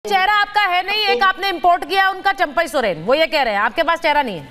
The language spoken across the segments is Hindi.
चेहरा आपका है नहीं, एक आपने इंपोर्ट किया उनका चंपई सोरेन, वो ये कह रहे हैं आपके पास चेहरा नहीं है।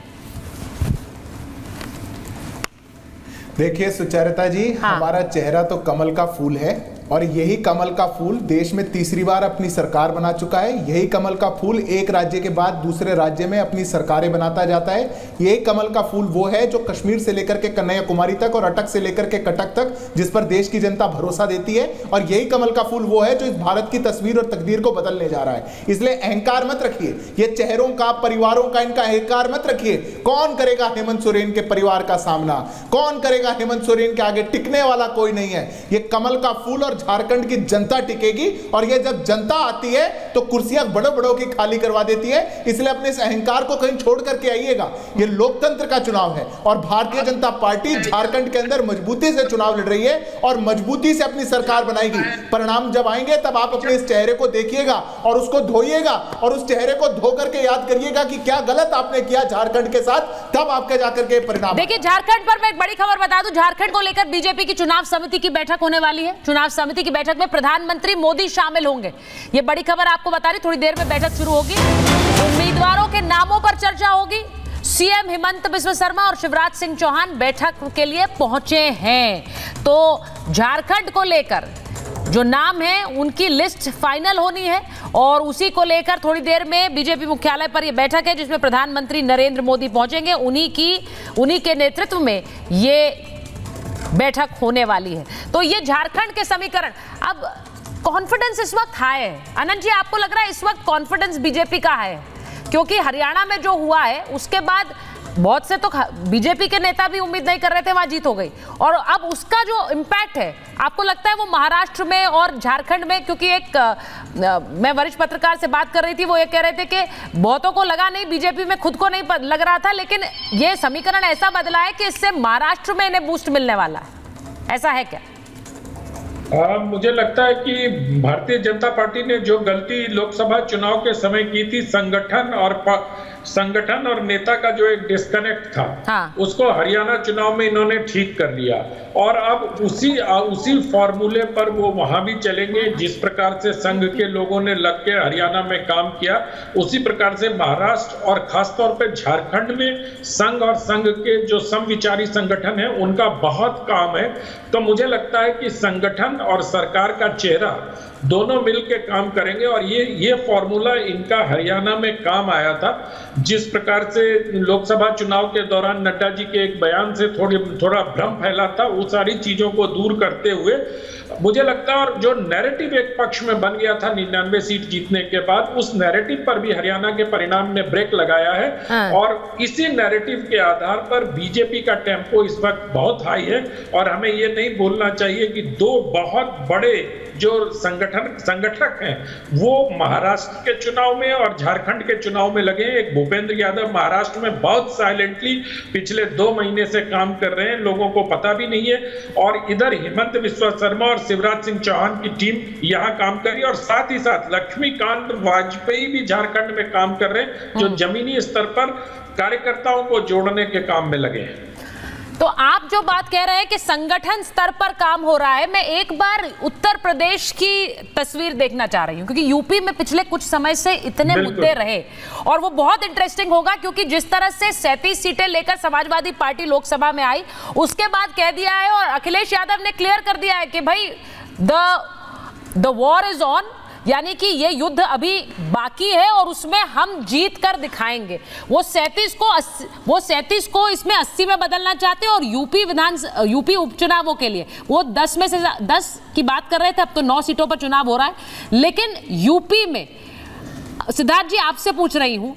देखिए सुचरिता जी, हाँ। हमारा चेहरा तो कमल का फूल है और यही कमल का फूल देश में तीसरी बार अपनी सरकार बना चुका है। यही कमल का फूल एक राज्य के बाद दूसरे राज्य में अपनी सरकारें बनाता जाता है। यही कमल का फूल वो है जो कश्मीर से लेकर के कन्याकुमारी तक और अटक से लेकर के कटक तक जिस पर देश की जनता भरोसा देती है, और यही कमल का फूल वो है जो इस भारत की तस्वीर और तकदीर को बदलने जा रहा है। इसलिए अहंकार मत रखिए, ये चेहरों का, परिवारों का, इनका अहंकार मत रखिए। कौन करेगा हेमंत सोरेन के परिवार का सामना? कौन करेगा? हेमंत सोरेन के आगे टिकने वाला कोई नहीं है। ये कमल का फूल और झारखंड की जनता टिकेगी, और ये जब जनता आती है तो कुर्सियां बड़ों बड़ों की खाली करवा देती है। इसलिए अपने इस अहंकार को कहीं छोड़ करके आइएगा। ये लोकतंत्र का चुनाव है और भारतीय जनता पार्टी झारखंड के अंदर मजबूती से चुनाव लड़ रही है और मजबूती से अपनी सरकार बनाएगी। परिणाम जब आएंगे तब आप अपने इस चेहरे को देखिएगा और उसको धोइएगा और उस चेहरे को धो करके याद करिएगा कि क्या गलत आपने किया झारखंड के साथ, तब आपके जाकर के परिणाम। देखिए, झारखंड पर मैं एक बड़ी खबर बता दूं, झारखंड को लेकर बीजेपी की चुनाव समिति की बैठक होने वाली है। चुनाव समिति की बैठक में प्रधानमंत्री मोदी शामिल होंगे। ये बड़ी खबर आपको बता रही, थोड़ी देर में बैठक शुरू होगी। उम्मीदवारों के नामों पर चर्चा होगी। सीएम हिमंत बिस्वा शर्मा और शिवराज सिंह चौहान बैठक के लिए पहुंचे हैं। तो झारखंड को लेकर जो नाम है उनकी लिस्ट फाइनल होनी है और उसी को लेकर थोड़ी देर में बीजेपी मुख्यालय पर यह बैठक है जिसमें प्रधानमंत्री नरेंद्र मोदी पहुंचेंगे। उन्हीं के नेतृत्व में ये बैठक होने वाली है। तो ये झारखंड के समीकरण, अब कॉन्फिडेंस इस वक्त हाई है। अनंत जी, आपको लग रहा है इस वक्त कॉन्फिडेंस बीजेपी का है? क्योंकि हरियाणा में जो हुआ है उसके बाद बहुत से तो बीजेपी के नेता भी उम्मीद नहीं कर रहे थे, वहां जीत हो गई, और अब उसका जो इम्पैक्ट है आपको लगता है वो महाराष्ट्र में और झारखंड में? क्योंकि मैं वरिष्ठ पत्रकार से बात कर रही थी, वो ये कह रहे थे कि बहुतों को लगा नहीं, बीजेपी में खुद को नहीं लग रहा था, लेकिन ये समीकरण ऐसा बदला है कि इससे महाराष्ट्र में इन्हें बूस्ट मिलने वाला है। ऐसा है क्या? मुझे लगता है कि भारतीय जनता पार्टी ने जो गलती लोकसभा चुनाव के समय की थी, संगठन और नेता का जो एक डिस्कनेक्ट था, हाँ। उसको हरियाणा चुनाव में इन्होंने ठीक कर लिया और अब उसी फॉर्मूले पर वो वहां भी चलेंगे। जिस प्रकार से संघ के लोगों ने लग के हरियाणा में काम किया, उसी प्रकार से महाराष्ट्र और खासतौर पे झारखंड में संघ और संघ के जो समविचारी संगठन है उनका बहुत काम है। तो मुझे लगता है कि संगठन और सरकार का चेहरा दोनों मिलकर काम करेंगे और ये फॉर्मूला इनका हरियाणा में काम आया था। जिस प्रकार से लोकसभा चुनाव के दौरान नड्डा जी के एक बयान से थोड़ा भ्रम फैला था, वो सारी चीजों को दूर करते हुए मुझे लगता है, और जो नैरेटिव एक पक्ष में बन गया था 99 सीट जीतने के बाद, उस नैरेटिव पर भी हरियाणा के परिणाम ने ब्रेक लगाया है। हाँ। और इसी नैरेटिव के आधार पर बीजेपी का टेम्पो इस वक्त बहुत हाई है और हमें ये नहीं भूलना चाहिए कि दो बहुत बड़े जो संगठक हैं वो महाराष्ट्र के चुनाव में और झारखंड के चुनाव में लगे हैं। एक भूपेंद्र यादव महाराष्ट्र में बहुत साइलेंटली पिछले 2 महीने से काम कर रहे हैं, लोगों को पता भी नहीं है, और इधर हिमंत बिस्वा शर्मा और शिवराज सिंह चौहान की टीम यहाँ काम कर रही है और साथ ही साथ लक्ष्मीकांत वाजपेयी भी झारखंड में काम कर रहे हैं, जो जमीनी स्तर पर कार्यकर्ताओं को जोड़ने के काम में लगे हैं। तो आप जो बात कह रहे हैं कि संगठन स्तर पर काम हो रहा है, मैं एक बार उत्तर प्रदेश की तस्वीर देखना चाह रही हूं क्योंकि यूपी में पिछले कुछ समय से इतने मुद्दे रहे और वो बहुत इंटरेस्टिंग होगा क्योंकि जिस तरह से 37 सीटें लेकर समाजवादी पार्टी लोकसभा में आई, उसके बाद कह दिया है और अखिलेश यादव ने क्लियर कर दिया है कि भाई द वॉर इज ऑन, यानी कि ये युद्ध अभी बाकी है और उसमें हम जीत कर दिखाएंगे। वो 37 को इसमें 80 में बदलना चाहते हैं और यूपी उपचुनावों के लिए वो 10 में से 10 की बात कर रहे थे, अब तो 9 सीटों पर चुनाव हो रहा है। लेकिन यूपी में सिद्धार्थ जी आपसे पूछ रही हूं,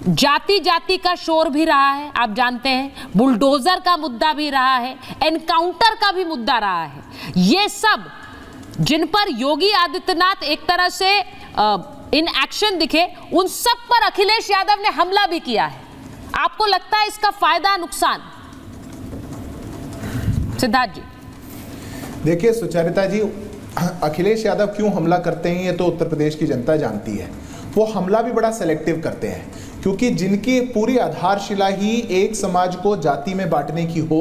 जाति जाति का शोर भी रहा है, आप जानते हैं, बुलडोजर का मुद्दा भी रहा है, एनकाउंटर का भी मुद्दा रहा है। ये सब जिन पर योगी आदित्यनाथ एक तरह से इन एक्शन दिखे, उन सब पर अखिलेश यादव ने हमला भी किया है। आपको लगता है इसका फायदा नुकसान? सिद्धार्थ जी देखिए सुचरिता जी, अखिलेश यादव क्यों हमला करते हैं ये तो उत्तर प्रदेश की जनता जानती है। वो हमला भी बड़ा सेलेक्टिव करते हैं क्योंकि जिनकी पूरी आधारशिला ही एक समाज को जाति में बांटने की हो,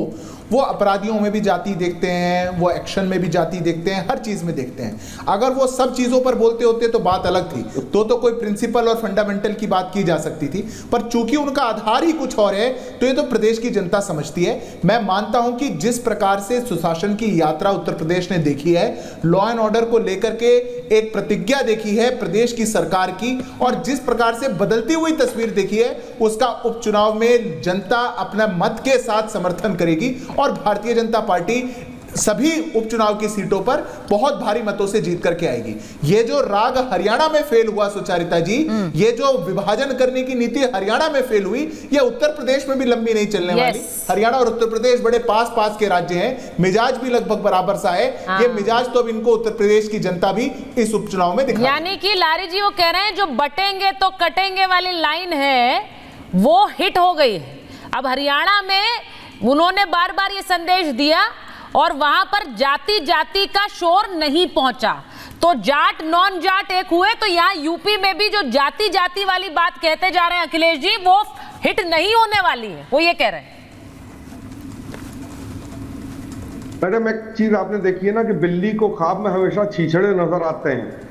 वो अपराधियों में भी जाति देखते हैं, वो एक्शन में भी जाति देखते हैं, हर चीज में देखते हैं। अगर वो सब चीजों पर बोलते होते तो बात अलग थी, तो कोई प्रिंसिपल और फंडामेंटल की बात की जा सकती थी, पर चूंकि उनका आधार ही कुछ और है तो ये तो प्रदेश की जनता समझती है। मैं मानता हूं कि जिस प्रकार से सुशासन की यात्रा उत्तर प्रदेश ने देखी है, लॉ एंड ऑर्डर को लेकर के एक प्रतिज्ञा देखी है प्रदेश की सरकार की, और जिस प्रकार से बदलती हुई तस्वीर देखी है, उसका उपचुनाव में जनता अपना मत के साथ समर्थन करेगी और भारतीय जनता पार्टी सभी उपचुनाव की सीटों पर बहुत भारी मतों से जीत करके आएगी। ये जो राग हरियाणा में फेल हुआ सुचारिता जी, ये जो विभाजन करने की नीति हरियाणा में फेल हुई, ये उत्तर प्रदेश में भी लंबी नहीं चलने वाली। हरियाणा और उत्तर प्रदेश बड़े पास के राज्य हैं, मिजाज भी लगभग बराबर सा है। ये मिजाज तो अब इनको उत्तर प्रदेश की जनता भी इस उपचुनाव में दिखा, यानी कि लारी जी वो कह रहे हैं जो बटेंगे तो कटेंगे वाली लाइन है वो हिट हो गई है। अब हरियाणा में उन्होंने बार बार ये संदेश दिया और वहां पर जाति जाति का शोर नहीं पहुंचा, तो जाट नॉन जाट एक हुए। तो यहाँ यूपी में भी जो जाति जाति वाली बात कहते जा रहे हैं अखिलेश जी, वो हिट नहीं होने वाली है, वो ये कह रहे हैं। मैडम एक चीज आपने देखी है ना कि बिल्ली को ख्वाब में हमेशा छीछड़े नजर आते हैं,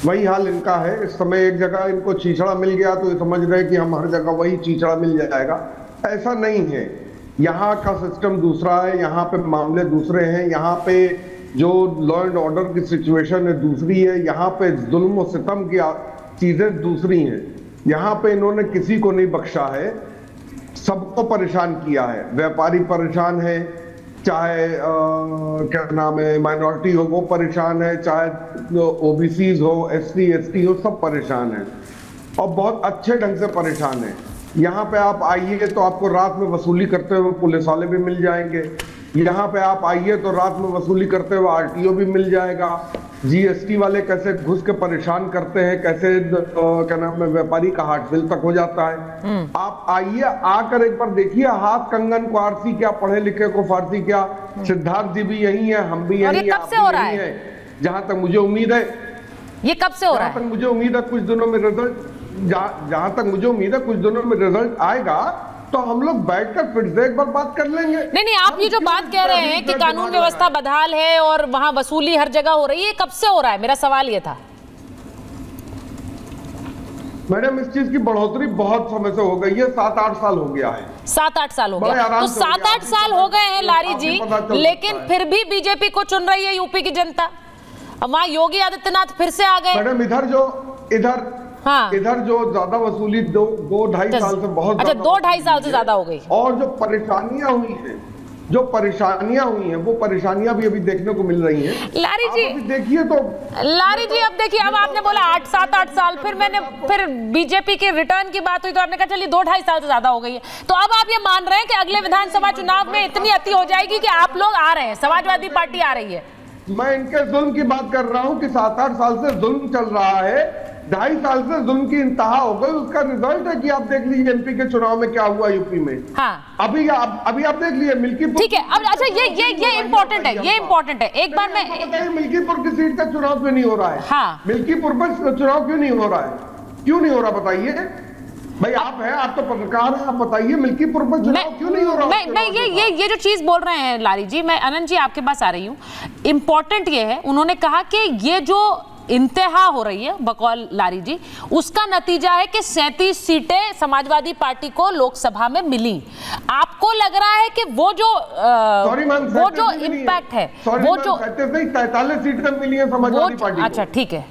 वही हाल इनका है। इस समय एक जगह इनको छीछड़ा मिल गया तो ये समझ रहे कि हम हर जगह वही छीछड़ा मिल जाएगा। ऐसा नहीं है, यहाँ का सिस्टम दूसरा है, यहाँ पे मामले दूसरे हैं, यहाँ पे जो लॉ एंड ऑर्डर की सिचुएशन है दूसरी है, यहाँ पे जुल्म और सितम की चीजें दूसरी हैं। यहाँ पे इन्होंने किसी को नहीं बख्शा है, सबको परेशान किया है। व्यापारी परेशान है, चाहे क्या नाम है माइनॉरिटी हो वो परेशान है, चाहे ओबीसीज हो, एससी एसटी हो, सब परेशान है और बहुत अच्छे ढंग से परेशान है। यहाँ पे आप आइए तो आपको रात में वसूली करते हुए पुलिस वाले भी मिल जाएंगे, यहाँ पे आप आइए तो रात में वसूली करते हुए आरटीओ भी मिल जाएगा। जीएसटी वाले कैसे घुस के परेशान करते हैं, कैसे क्या नाम है व्यापारी का हार्ट फेल तक हो जाता है। आप आइए, आकर एक बार देखिए, हाथ कंगन को आरसी क्या, पढ़े लिखे को फारसी क्या। सिद्धार्थ जी भी यही है, हम भी यही है, आप भी यही है। जहां तक मुझे उम्मीद है, ये कब से हो रहा है? जहां तक मुझे उम्मीद है कुछ दिनों में रिजल्ट, जहां तक मुझे उम्मीद है कुछ दिनों में रिजल्ट आएगा तो हम लोग बैठकर फिर से एक बार बात कर लेंगे। नहीं, आप ये जो बात कह रहे हैं कि कानून व्यवस्था बदहाल है और वहां वसूली हर जगह हो रही है, कब से हो रहा है? मेरा सवाल ये था। मैडम इस चीज की बढ़ोतरी बहुत समय से हो गई है, 7-8 साल हो गया है। 7-8 साल हो गया, तो 7-8 साल हो गए हैं लारी जी, लेकिन फिर भी बीजेपी को चुन रही है यूपी की जनता। वहां योगी आदित्यनाथ फिर से आ गए। मैडम इधर जो ज्यादा वसूली 2-2.5 साल से बहुत, अच्छा 2-2.5 साल से ज्यादा हो गई, और जो परेशानियां हुई हैं वो परेशानियां भी अभी देखने को मिल रही हैं। लारी जी देखिए तो लारी जी अब देखिए, अब आपने बोला 7-8 साल, फिर बीजेपी के रिटर्न की बात हुई तो आपने कहा चलिए 2-2.5 साल से ज्यादा हो गई है। तो अब आप ये मान रहे हैं कि अगले विधानसभा चुनाव में इतनी अति हो जाएगी कि आप लोग आ रहे हैं, समाजवादी पार्टी आ रही है? मैं इनके जुल्म की बात कर रहा हूं कि 7-8 साल से जुल्म चल रहा है, 2.5 साल से जुल्म की इंतहा हो गई। उसका रिजल्ट है कि आप देख लीजिए एमपी के चुनाव में क्या हुआ यूपी में। हाँ। अभी आप देख लीजिए मिल्कीपुर। ठीक है, अब अच्छा ये इम्पोर्टेंट है, ये इम्पोर्टेंट है। एक बार मैं बताइए मिल्कीपुर की सीट का चुनाव क्यों नहीं हो रहा है? हाँ। मिल्कीपुर पर चुनाव क्यों नहीं हो रहा है? क्यों नहीं हो रहा बताइए भाई, आप हैं, आप तो पत्रकार हैं, आप बताइए मिल्कीपुर पर चुनाव क्यों नहीं हो रहा? मैं ये जो चीज बोल रहे हैं लारी जी, मैं अनंत जी आपके पास आ रही हूँ। इंपॉर्टेंट ये है, उन्होंने कहा कि ये जो इंतहा हो रही है बकौल लारी जी, उसका नतीजा है कि 37 सीटें समाजवादी पार्टी को लोकसभा में मिली। आपको लग रहा है कि वो जो इम्पैक्ट है, वो जो 43 सीटें मिली है समाजवादी पार्टी को। अच्छा ठीक है,